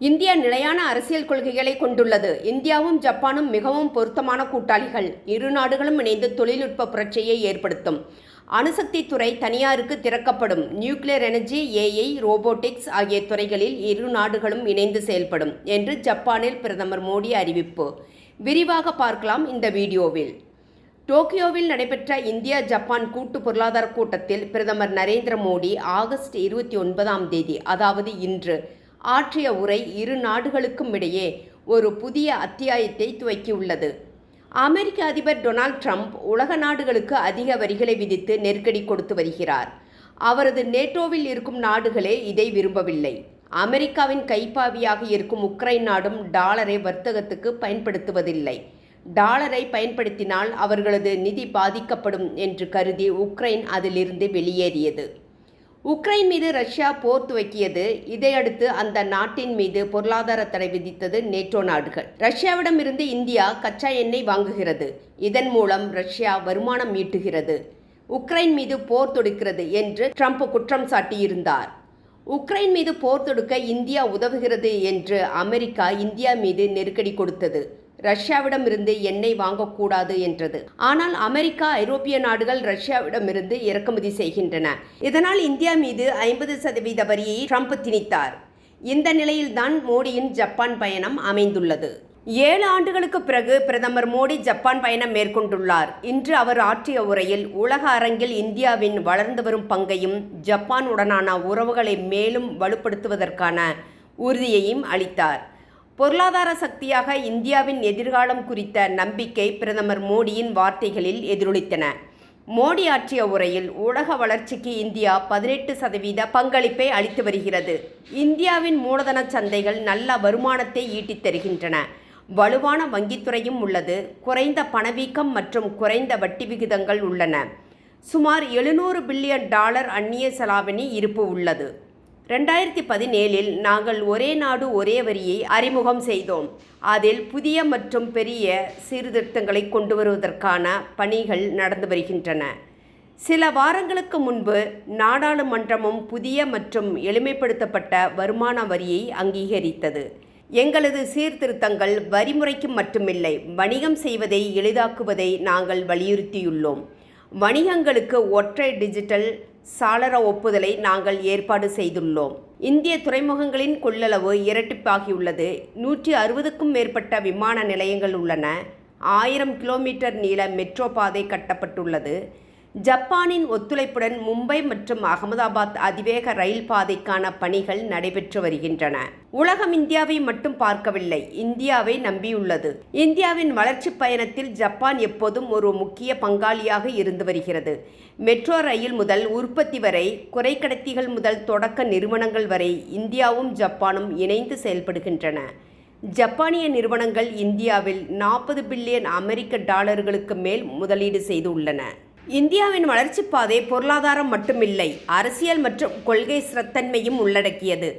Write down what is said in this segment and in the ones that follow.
India நிலையான அரசியல் கொள்கைகளை கொண்டுள்ளது. இந்தியாவும் ஜப்பானும் மிகவும் பொருத்தமான கூட்டாளிகள். இரு நாடுகளும் இணைந்து தொழில்நுட்ப புரட்சியை ஏற்படுத்தும். அணுசக்தி துறை தனியாருக்கு திறக்கப்படும். நியூக்ளியர் எனர்ஜி, ஏஐ, ரோபோட்டிக்ஸ் ஆகிய துறைகளில் இரு நாடுகளும் இணைந்து செயல்படும் என்று ஜப்பானில் பிரதமர் மோடி அறிவிப்பு. விரிவாக பார்க்கலாம் இந்த வீடியோவில். டோக்கியோவில் நடைபெற்ற இந்தியா ஜப்பான் கூட்டு பொருளாதார கூட்டத்தில் பிரதமர் நரேந்திர மோடி ஆகஸ்ட் 29 அதாவது இன்று ஆற்றிய உரை இரு நாடுகளுக்கும் இடையே ஒரு புதிய அத்தியாயத்தை துவக்கியுள்ளது. அமெரிக்க அதிபர் டொனால்ட் ட்ரம்ப் உலக நாடுகளுக்கு அதிக வரிகளை விதித்து நெருக்கடி கொடுத்து வருகிறார். அவரது நேட்டோவில் இருக்கும் நாடுகளே இதை விரும்பவில்லை. அமெரிக்காவின் கைப்பாவியாக இருக்கும் உக்ரைன் நாடும் டாலரை வர்த்தகத்துக்கு பயன்படுத்துவதில்லை. டாலரை பயன்படுத்தினால் அவர்களது நிதி பாதிக்கப்படும் என்று கருதி உக்ரைன் அதிலிருந்து வெளியேறியது. உக்ரைன் மீது ரஷ்யா போர் துவக்கியது. இதையடுத்து அந்த நாட்டின் மீது பொருளாதார தடை விதித்தது நேட்டோ நாடுகள். ரஷ்யாவிடமிருந்து இந்தியா கச்சா எண்ணெய் வாங்குகிறது. இதன் மூலம் ரஷ்யா வருமானம் ஈட்டுகிறது. உக்ரைன் மீது போர் தொடுக்கிறது என்று ட்ரம்ப் குற்றம் சாட்டியிருந்தார். உக்ரைன் மீது போர் தொடுக்க இந்தியா உதவுகிறது என்று அமெரிக்கா இந்தியா மீது நெருக்கடி கொடுத்தது. ரஷ்யாவிடமிருந்து எண்ணெய் வாங்கக்கூடாது என்றது. ஆனால் அமெரிக்கா, ஐரோப்பிய நாடுகள் ரஷ்யாவிடமிருந்து இறக்குமதி செய்கின்றன. இதனால் இந்தியா மீது 50% வரியை ட்ரம்ப் திணித்தார். இந்த நிலையில்தான் மோடியின் ஜப்பான் பயணம் அமைந்துள்ளது. 7 ஆண்டுகளுக்கு பிறகு பிரதமர் மோடி ஜப்பான் பயணம் மேற்கொண்டுள்ளார். இன்று அவர் ஆற்றிய உரையில் உலக அரங்கில் இந்தியாவின் வளர்ந்து வரும் பங்கையும் ஜப்பான் உடனான உறவுகளை மேலும் வலுப்படுத்துவதற்கான உறுதியையும் அளித்தார். பொருளாதார சக்தியாக இந்தியாவின் எதிர்காலம் குறித்த நம்பிக்கை பிரதமர் மோடியின் வார்த்தைகளில் எதிரொலித்தன. மோடி ஆற்றிய உரையில் உலக வளர்ச்சிக்கு இந்தியா 18% பங்களிப்பை அளித்து வருகிறது. இந்தியாவின் மூலதன சந்தைகள் நல்ல வருமானத்தை ஈட்டித் தருகின்றன. வலுவான வங்கித்துறையும் உள்ளது. குறைந்த பணவீக்கம் மற்றும் குறைந்த வட்டி விகிதங்கள் உள்ளன. சுமார் $700 பில்லியன் அந்நிய செலாவணி இருப்பு உள்ளது. 2017 நாங்கள் ஒரே நாடு ஒரே வரியை அறிமுகம் செய்தோம். அதில் புதிய மற்றும் பெரிய சீர்திருத்தங்களை கொண்டு வருவதற்கான பணிகள் நடந்து வருகின்றன. சில வாரங்களுக்கு முன்பு நாடாளுமன்றமும் புதிய மற்றும் எளிமைப்படுத்தப்பட்ட வருமான வரியை அங்கீகரித்தது. எங்களது சீர்திருத்தங்கள் வரிமுறைக்கு மட்டுமில்லை, வணிகம் செய்வதை எளிதாக்குவதை நாங்கள் வலியுறுத்தியுள்ளோம். வணிகங்களுக்கு ஒற்றை டிஜிட்டல் சாளர ஒப்புதலை நாங்கள் ஏற்பாடு செய்துள்ளோம். இந்திய துறைமுகங்களின் கொள்ளளவு இரட்டிப்பாகியுள்ளது. 160க்கும் மேற்பட்ட விமான நிலையங்கள் உள்ளன. 1000 கிலோமீட்டர் நீள மெட்ரோ பாதை கட்டப்பட்டுள்ளது. ஜப்பானின் ஒத்துழைப்புடன் மும்பை மற்றும் அகமதாபாத் அதிவேக ரயில் பாதைக்கான பணிகள் நடைபெற்று வருகின்றன. உலகம் இந்தியாவை மட்டும் பார்க்கவில்லை, இந்தியாவை நம்பியுள்ளது. இந்தியாவின் வளர்ச்சி பயணத்தில் ஜப்பான் எப்போதும் ஒரு முக்கிய பங்காளியாக இருந்து வருகிறது. மெட்ரோ ரயில் முதல் உற்பத்தி வரை, குறைக்கடத்திகள் முதல் தொடக்க நிறுவனங்கள் வரை இந்தியாவும் ஜப்பானும் இணைந்து செயல்படுகின்றன. ஜப்பானிய நிறுவனங்கள் இந்தியாவில் $40 பில்லியன் மேல் முதலீடு செய்துள்ளன. இந்தியாவின் வளர்ச்சி பாதை பொருளாதாரம் மட்டுமில்லை, அரசியல் மற்றும் கொள்கை ஸ்திரத்தன்மையும் உள்ளடக்கியது.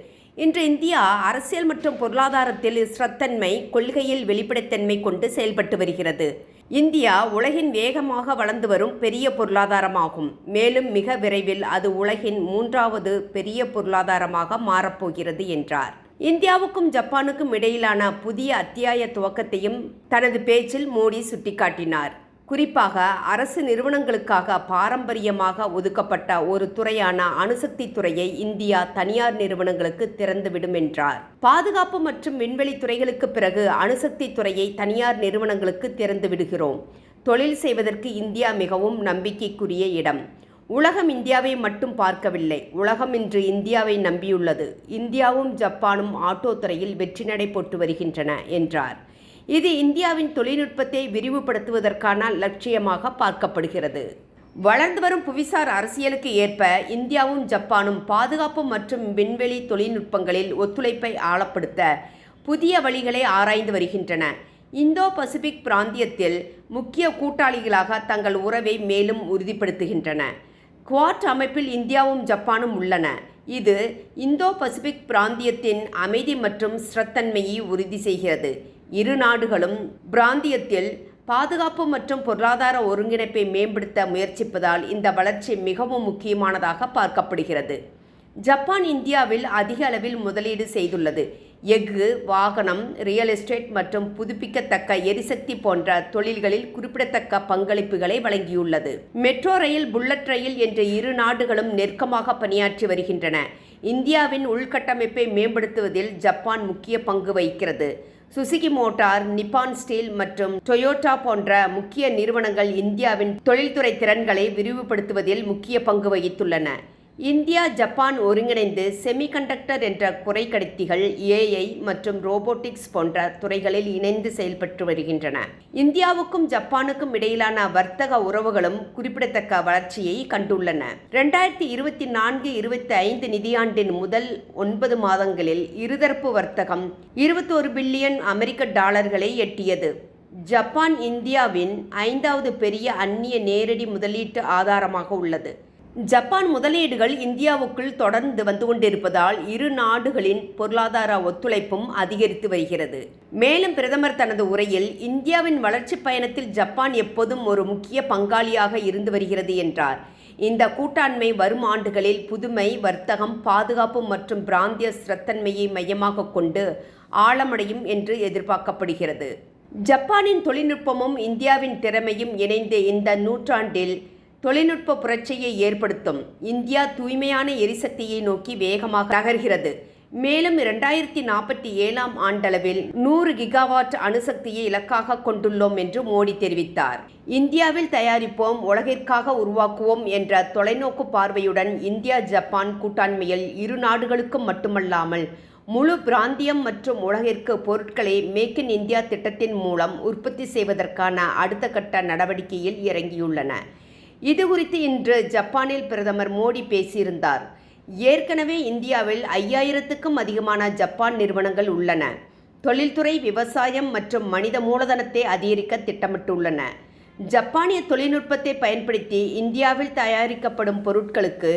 இன்று இந்தியா அரசியல் மற்றும் பொருளாதாரத்தில் ஸ்திரத்தன்மை, கொள்கையில் வெளிப்படைத்தன்மை கொண்டு செயல்பட்டு வருகிறது. இந்தியா உலகின் வேகமாக வளர்ந்து வரும் பெரிய பொருளாதாரமாகும். மேலும் மிக விரைவில் அது உலகின் 3வது பெரிய பொருளாதாரமாக மாறப்போகிறது என்றார். இந்தியாவுக்கும் ஜப்பானுக்கும் இடையிலான புதிய அத்தியாய துவக்கத்தையும் தனது பேச்சில் மோடி சுட்டிக்காட்டினார். குறிப்பாக அரசு நிறுவனங்களுக்காக பாரம்பரியமாக ஒதுக்கப்பட்ட ஒரு துறையான அணுசக்தி துறையை இந்தியா தனியார் நிறுவனங்களுக்கு திறந்துவிடும் என்றார். பாதுகாப்பு மற்றும் விண்வெளி துறைகளுக்கு பிறகு அணுசக்தி துறையை தனியார் நிறுவனங்களுக்கு திறந்து விடுகிறோம். தொழில் செய்வதற்கு இந்தியா மிகவும் நம்பிக்கைக்குரிய இடம். உலகம் இந்தியாவை மட்டும் பார்க்கவில்லை, உலகம் இன்று இந்தியாவை நம்பியுள்ளது. இந்தியாவும் ஜப்பானும் ஆட்டோ துறையில் வெற்றி நடை போட்டு வருகின்றன என்றார். இது இந்தியாவின் தொழில்நுட்பத்தை விரிவுபடுத்துவதற்கான லட்சியமாக பார்க்கப்படுகிறது. வளர்ந்து வரும் புவிசார் அரசியலுக்கு ஏற்ப இந்தியாவும் ஜப்பானும் பாதுகாப்பு மற்றும் விண்வெளி தொழில்நுட்பங்களில் ஒத்துழைப்பை ஆழப்படுத்த புதிய வழிகளை ஆராய்ந்து வருகின்றன. இந்தோ பசிபிக் பிராந்தியத்தில் முக்கிய கூட்டாளிகளாக தங்கள் உறவை மேலும் உறுதிப்படுத்துகின்றன. குவாட் அமைப்பில் இந்தியாவும் ஜப்பானும் உள்ளன. இது இந்தோ பசிபிக் பிராந்தியத்தின் அமைதி மற்றும் ஸ்திரத்தன்மையை உறுதி செய்கிறது. இரு நாடுகளும் பிராந்தியத்தில் பாதுகாப்பு மற்றும் பொருளாதார ஒருங்கிணைப்பை மேம்படுத்த முயற்சிப்பதால் இந்த வளர்ச்சி மிகவும் முக்கியமானதாக பார்க்கப்படுகிறது. ஜப்பான் இந்தியாவில் அதிக அளவில் முதலீடு செய்துள்ளது. எஃகு, வாகனம், ரியல் எஸ்டேட் மற்றும் புதுப்பிக்கத்தக்க எரிசக்தி போன்ற தொழில்களில் குறிப்பிடத்தக்க பங்களிப்புகளை வழங்கியுள்ளது. மெட்ரோ ரயில், புல்லட் ரயில் என்ற இரு நாடுகளும் நெருக்கமாக பணியாற்றி வருகின்றன. இந்தியாவின் உள்கட்டமைப்பை மேம்படுத்துவதில் ஜப்பான் முக்கிய பங்கு வகிக்கிறது. சுசுகி மோட்டார், நிப்பான் ஸ்டீல் மற்றும் டொயோட்டா போன்ற முக்கிய நிறுவனங்கள் இந்தியாவின் தொழில்துறை திறன்களை விரிவுபடுத்துவதில் முக்கிய பங்கு வகித்துள்ளன. இந்தியா, ஜப்பான் ஒருங்கிணைந்து செமிகண்டக்டர் என்ற குறைக்கடத்திகள், AI மற்றும் ரோபோட்டிக்ஸ் போன்ற துறைகளில் இணைந்து செயல்பட்டு வருகின்றன. இந்தியாவுக்கும் ஜப்பானுக்கும் இடையிலான வர்த்தக உறவுகளும் குறிப்பிடத்தக்க வளர்ச்சியை கண்டுள்ளன. 2024-25 நிதியாண்டின் முதல் 9 மாதங்களில் இருதரப்பு வர்த்தகம் $21 பில்லியன் எட்டியது. ஜப்பான் இந்தியாவின் 5வது பெரிய அந்நிய நேரடி முதலீட்டு ஆதாரமாக உள்ளது. ஜப்பான் முதலீடுகள் இந்தியாவுக்குள் தொடர்ந்து வந்து கொண்டிருப்பதால் இரு நாடுகளின் பொருளாதார ஒத்துழைப்பும் அதிகரித்து வருகிறது. மேலும் பிரதமர் தனது உரையில் இந்தியாவின் வளர்ச்சி பயணத்தில் ஜப்பான் எப்போதும் ஒரு முக்கிய பங்காளியாக இருந்து வருகிறது என்றார். இந்த கூட்டாண்மை வரும் ஆண்டுகளில் புதுமை, வர்த்தகம், பாதுகாப்பு மற்றும் பிராந்திய ஸ்திரத்தன்மையை மையமாக கொண்டு ஆழமடையும் என்று எதிர்பார்க்கப்படுகிறது. ஜப்பானின் தொழில்நுட்பமும் இந்தியாவின் திறமையும் இணைந்து இந்த நூற்றாண்டில் தொழில்நுட்ப புரட்சியை ஏற்படுத்தும். இந்தியா தூய்மையான எரிசக்தியை நோக்கி வேகமாக நகர்கிறது. மேலும் 2047 ஆண்டளவில் 100 கிகாவாட் அணுசக்தியை இலக்காக கொண்டுள்ளோம் என்று மோடி தெரிவித்தார். இந்தியாவில் தயாரிப்போம், உலகிற்காக உருவாக்குவோம் என்ற தொலைநோக்கு பார்வையுடன் இந்தியா, ஜப்பான் கூட்டாண்மையில் இரு நாடுகளுக்கும் மட்டுமல்லாமல் முழு பிராந்தியம் மற்றும் உலகிற்கு பொருட்களை மேக் இன் இந்தியா திட்டத்தின் மூலம் உற்பத்தி செய்வதற்கான அடுத்த கட்ட நடவடிக்கையில் இறங்கியுள்ளன. இது குறித்து இன்று ஜப்பானில் பிரதமர் மோடி பேசியிருந்தார். ஏற்கனவே இந்தியாவில் 5000க்கும் அதிகமான ஜப்பான் நிறுவனங்கள் உள்ளன. தொழில்துறை, விவசாயம் மற்றும் மனித மூலதனத்தை அதிகரிக்க திட்டமிட்டுள்ளன. ஜப்பானிய தொழில்நுட்பத்தை பயன்படுத்தி இந்தியாவில் தயாரிக்கப்படும் பொருட்களுக்கு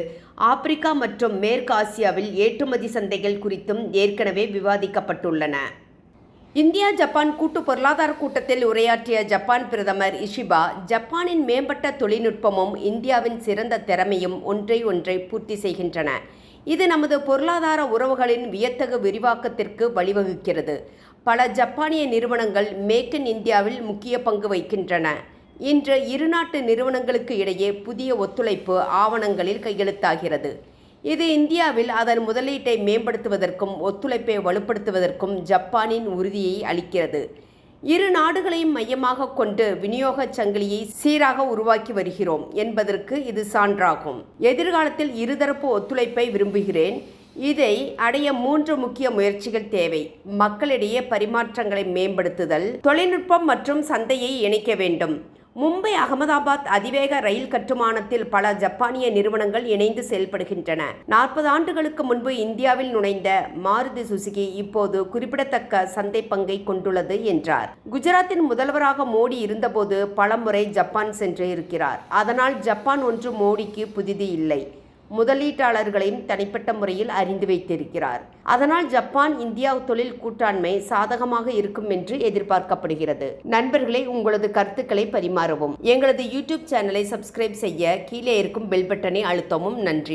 ஆப்பிரிக்கா மற்றும் மேற்கு ஆசியாவில் ஏற்றுமதி சந்தைகள் குறித்தும் ஏற்கனவே விவாதிக்கப்பட்டுள்ளன. இந்தியா, ஜப்பான் கூட்டு பொருளாதார கூட்டத்தில் உரையாற்றிய ஜப்பான் பிரதமர் இஷிபா, ஜப்பானின் மேம்பட்ட தொழில்நுட்பமும் இந்தியாவின் சிறந்த திறமையும் ஒன்றை பூர்த்தி செய்கின்றன. இது நமது பொருளாதார உறவுகளின் வியத்தகு விரிவாக்கத்திற்கு வழிவகுக்கிறது. பல ஜப்பானிய நிறுவனங்கள் மேக் இன் இந்தியாவில் முக்கிய பங்கு வகிக்கின்றன. இன்று இரு நாட்டு நிறுவனங்களுக்கு இடையே புதிய ஒத்துழைப்பு ஆவணங்களில் கையெழுத்தாகிறது. இது இந்தியாவில் அதன் முதலீட்டை மேம்படுத்துவதற்கும் ஒத்துழைப்பை வலுப்படுத்துவதற்கும் ஜப்பானின் உறுதியை அளிக்கிறது. இரு நாடுகளையும் மையமாக கொண்டு விநியோக சங்கிலியை சீராக உருவாக்கி வருகிறோம் என்பதற்கு இது சான்றாகும். எதிர்காலத்தில் இருதரப்பு ஒத்துழைப்பை விரும்புகிறேன். இதை அடைய 3 முக்கிய முயற்சிகள் தேவை. மக்களிடையே பரிமாற்றங்களை மேம்படுத்துதல், தொழில்நுட்பம் மற்றும் சந்தையை இணைக்க வேண்டும். மும்பை, அகமதாபாத் அதிவேக ரயில் கட்டுமானத்தில் பல ஜப்பானிய நிறுவனங்கள் இணைந்து செயல்படுகின்றன. 40 ஆண்டுகளுக்கு முன்பு இந்தியாவில் நுழைந்த மாருதி சுசுகி இப்போது குறிப்பிடத்தக்க சந்தை பங்கை கொண்டுள்ளது என்றார். குஜராத்தின் முதல்வராக மோடி இருந்தபோது பலமுறை ஜப்பான் சென்று இருக்கிறார். அதனால் ஜப்பான் ஒன்று மோடிக்கு புதிது இல்லை. முதலீட்டாளர்களையும் தனிப்பட்ட முறையில் அறிந்து வைத்திருக்கிறார். அதனால் ஜப்பான், இந்தியா தொழில் கூட்டாண்மை சாதகமாக இருக்கும் என்று எதிர்பார்க்கப்படுகிறது. நண்பர்களே, உங்களது கருத்துக்களை பரிமாறவும். எங்களது யூடியூப் சேனலை சப்ஸ்கிரைப் செய்ய கீழே இருக்கும் பெல் பட்டனை அழுத்தவும். நன்றி.